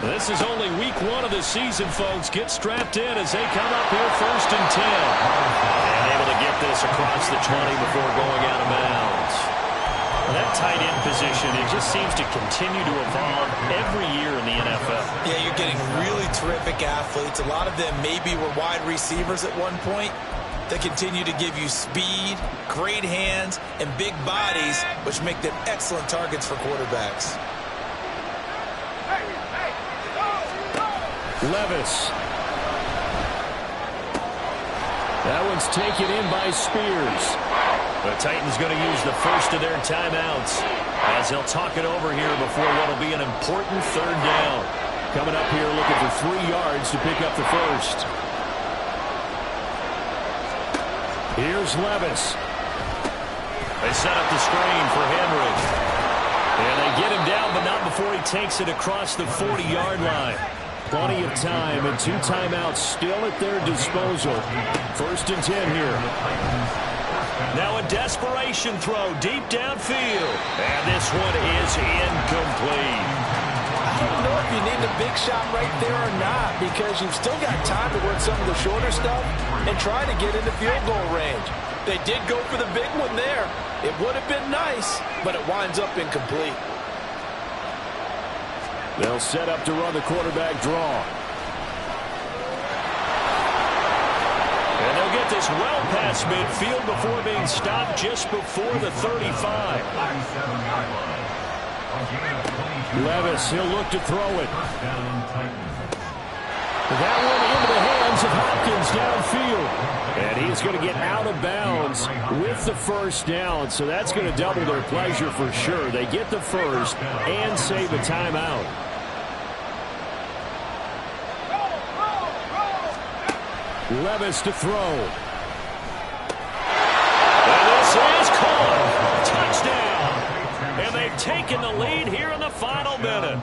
This is only week 1 of the season, folks. Get strapped in as they come up here first and 10. And able to get this across the 20 before going out of bounds. That tight end position, it just seems to continue to evolve every year in the NFL. Yeah, you're getting really terrific athletes. A lot of them maybe were wide receivers at one point. They continue to give you speed, great hands, and big bodies, which make them excellent targets for quarterbacks. Levis. That one's taken in by Spears. The Titans going to use the first of their timeouts as they'll talk it over here before what will be an important third down. Coming up here looking for 3 yards to pick up the first. Here's Levis. They set up the screen for Henry. And they get him down, but not before he takes it across the 40-yard line. Plenty of time and 2 timeouts still at their disposal. First and 10 here. Now a desperation throw deep downfield. And this one is incomplete. I don't know if you need a big shot right there or not, because you've still got time to work some of the shorter stuff and try to get into field goal range. They did go for the big one there. It would have been nice, but it winds up incomplete. They'll set up to run the quarterback draw. And they'll get this well past midfield before being stopped just before the 35. Levis, he'll look to throw it. That one into the hands of Hopkins downfield. And he's going to get out of bounds with the first down, so that's going to double their pleasure for sure. They get the first and save a timeout. Levis to throw. And this is caught. Touchdown. And they've taken the lead here in the final minute.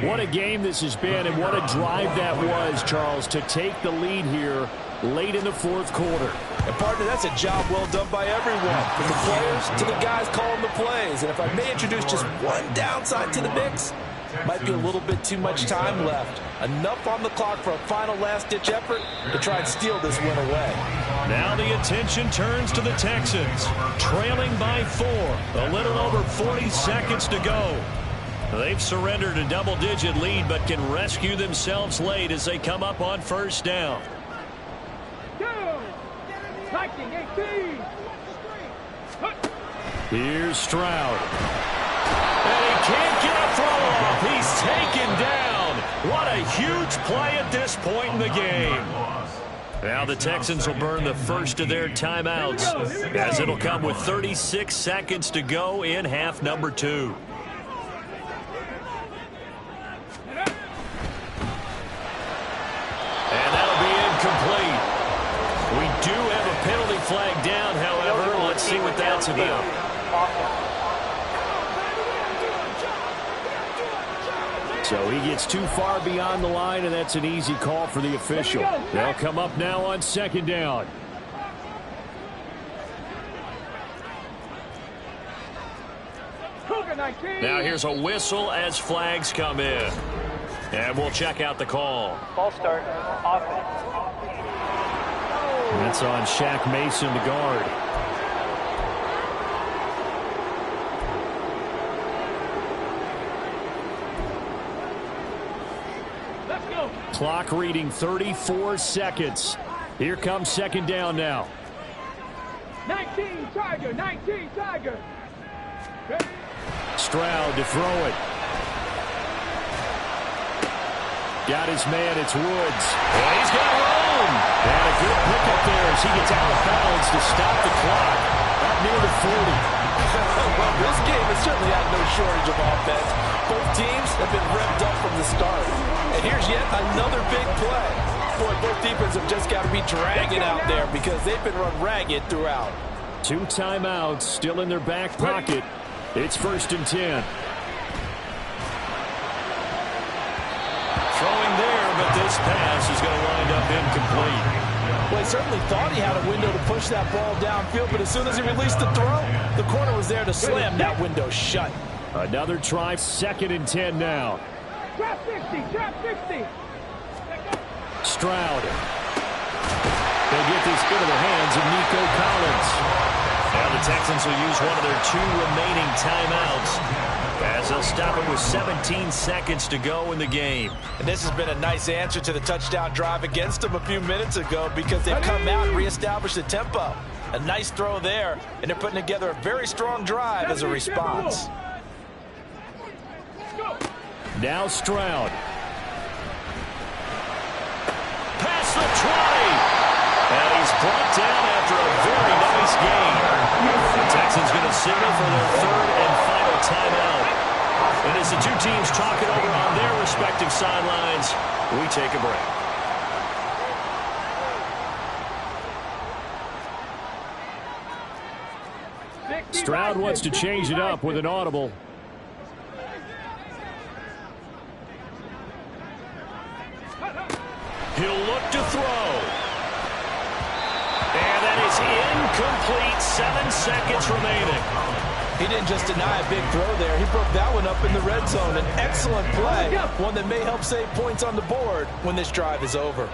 What a game this has been, and what a drive that was, Charles, to take the lead here late in the fourth quarter. And partner, that's a job well done by everyone, from the players to the guys calling the plays. And if I may introduce just one downside to the mix, might be a little bit too much time left. Enough on the clock for a final last-ditch effort to try and steal this win away. Now the attention turns to the Texans, trailing by 4. A little over 40 seconds to go. They've surrendered a double-digit lead, but can rescue themselves late as they come up on first down. Liking 18. Here's Stroud. And he can't get a throw off. He's taken down. What a huge play at this point in the game. Now the Texans will burn the first of their timeouts as it'll come with 36 seconds to go in half number 2. And that'll be incomplete. We do have a penalty flag down, however. Let's see what that's about. So he gets too far beyond the line, and that's an easy call for the official. They'll come up now on second down. Cougar 19. Now here's a whistle as flags come in. And we'll check out the call. Ball start, offense. That's on Shaq Mason, the guard. Let's go. Clock reading 34 seconds. Here comes second down now. 19 Tiger, 19 Tiger. Ready? Stroud to throw it. Got his man, it's Woods. And he's got room. And a good pickup there as he gets out of bounds to stop the clock. Up near the 40. Well, this game has certainly had no shortage of offense. Both teams have been revved up from the start. And here's yet another big play. Boy, both defenses have just got to be dragging out there because they've been run ragged throughout. 2 timeouts still in their back pocket. It's 1st and 10. Throwing there, but this pass is going to wind up incomplete. Well, he certainly thought he had a window to push that ball downfield, but as soon as he released the throw, the corner was there to slam that window shut. Another try, 2nd and 10 now. Trap 60, trap 60. Stroud. They'll get this into the hands of Nico Collins. Now the Texans will use one of their 2 remaining timeouts as they'll stop it with 17 seconds to go in the game. And this has been a nice answer to the touchdown drive against them a few minutes ago because they've come out and reestablished the tempo. A nice throw there, and they're putting together a very strong drive as a response. Now Stroud. Past the 20. And he's brought down after a very nice gain. The Texans going to signal for their 3rd and final timeout. And as the 2 teams talk it over on their respective sidelines, we take a break. Stroud wants to change it up with an audible. He'll look to throw. And that is incomplete. 7 seconds remaining. He didn't just deny a big throw there. He broke that one up in the red zone. An excellent play. One that may help save points on the board when this drive is over.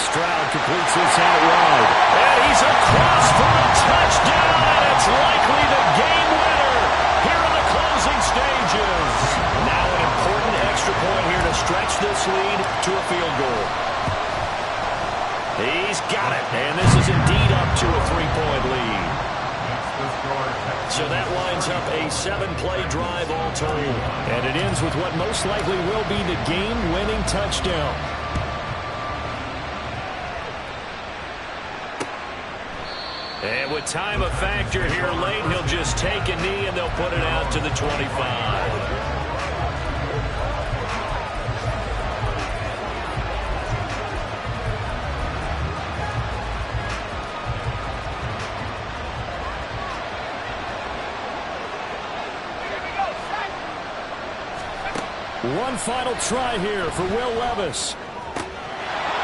Stroud completes this out wide. And he's across for a touchdown. And it's likely the game winner here in the closing stages. Now an important extra point here to stretch this lead to a field goal. He's got it. And this is indeed up to a 3-point lead. So that winds up a 7-play drive all told. And it ends with what most likely will be the game-winning touchdown. And with time a factor here late, he'll just take a knee and they'll put it out to the 25. One final try here for Will Levis.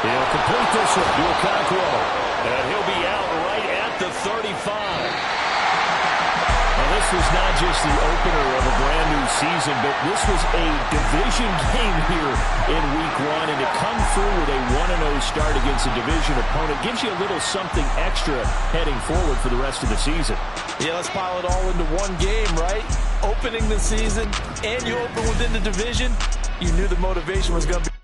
He'll complete this one to Okonkwo. And he'll be out right at the 35. Now, this was not just the opener of a brand new season, but this was a division game here in Week 1. And to come through with a 1-0 start against a division opponent gives you a little something extra heading forward for the rest of the season. Yeah, let's pile it all into one game, right? Opening the season, and you open within the division, you knew the motivation was going to be.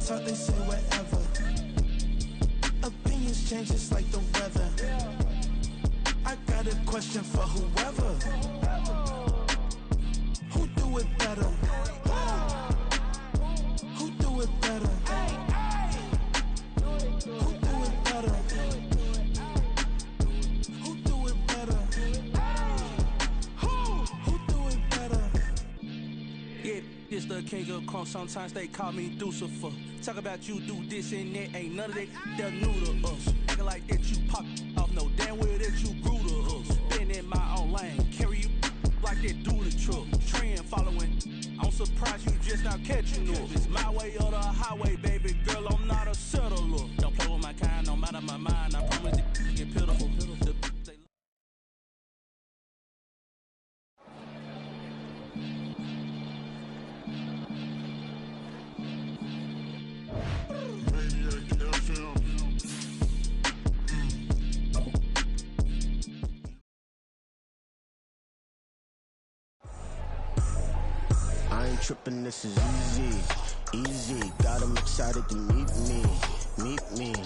Talk, they say whatever. Opinions change just like the weather. a question for whoever. Who do it better? Who do it better? Who do it better? Who do it better? Who do it better? Yeah, it's the king of crunk. Sometimes they call me Lucifer. Talk about you do this and that. Ain't none of that. They're new to us. Acting like that you pop off. No damn well that you grew to us. Been in my own lane. Carry you like that do the truck. Trend following. I'm surprised you just now catching up. It's my way or the highway, baby girl. I'm not a settler. Don't play with my kind. No matter my mind. I promise it get pitiful. I ain't tripping, this is easy, easy. Got them excited to meet me.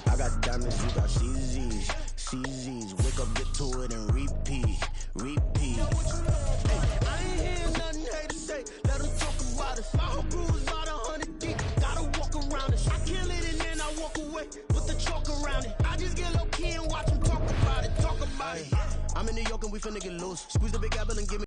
I got diamonds, you got CZs, CZs. Wake up, get to it, and repeat. Hey, I ain't hearing nothing haters say. Let them talk about us. My whole crew is about 100 deep. Gotta walk around it. I kill it and then I walk away with the chalk around it. I just get low key and watch them talk about it. I'm in New York and we finna get loose. Squeeze the big apple and give me